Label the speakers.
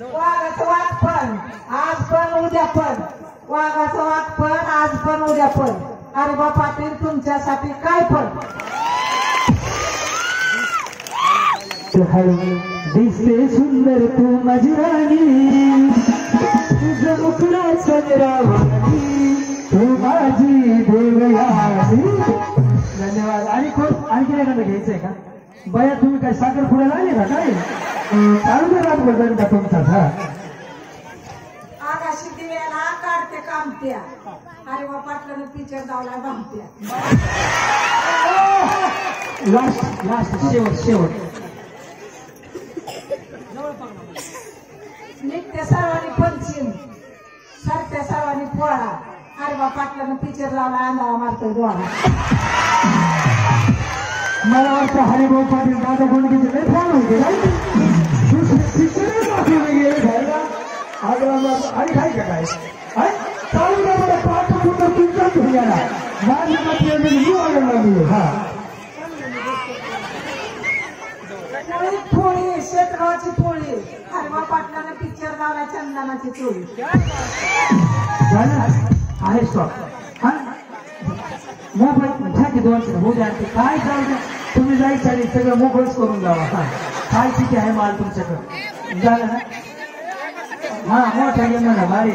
Speaker 1: वाघाचं वाघ पण आज पण उद्या पण, वाघाचं वाघ पण आज पण उद्या पण. अरे बा पाटील तुमच्यासाठी काय पण.
Speaker 2: दिसते सुंदर तू माझी राणी, तुझं मुखडा चंद्रावणी, तू माझी देवयानी. धन्यवाद. आणि खूप आणखी एखादं घ्यायचंय का बया? तुम्ही काय साखर पुढे आले का काय? चालू दे रात बदल का तुमचा? हा
Speaker 1: आगाशी दिव्याला काढते कामत्या. अरे बा पाटलानं पिक्चर दावला बामत्या.
Speaker 2: लास्ट लास्ट शेवट शेवट.
Speaker 1: नित्य सर्वांनी पंचीम, सरत्या सर्वांनी पोळा. अरे बा पाटलानं पिक्चर लावला अंधारा मारतोय डोळा.
Speaker 2: मला वाटतं हरिभाऊ पाटील दादा गोंडकेचे लय फॅन होते नाही? आणि काय का काय चालू ना मला पाठ पूर्ण तुमचाच होऊन गेला. माझ्या मते मी वाढवून लागली. हा
Speaker 1: पोळी पोळी शेतगावची पोळी. अरे बा पाटलानं पिक्चर लावला चंदनाची चोळी.
Speaker 2: आहे स्टॉप. हा मोबाईल घ्या की 200 होऊ द्या. काय जाऊ द्या, तुम्ही जायचं आणि सगळं मोकळच करून जावा. हा काय किती आहे माल तुमच्याकडे झालं ना? हा मोठा घे म्हणा भारी.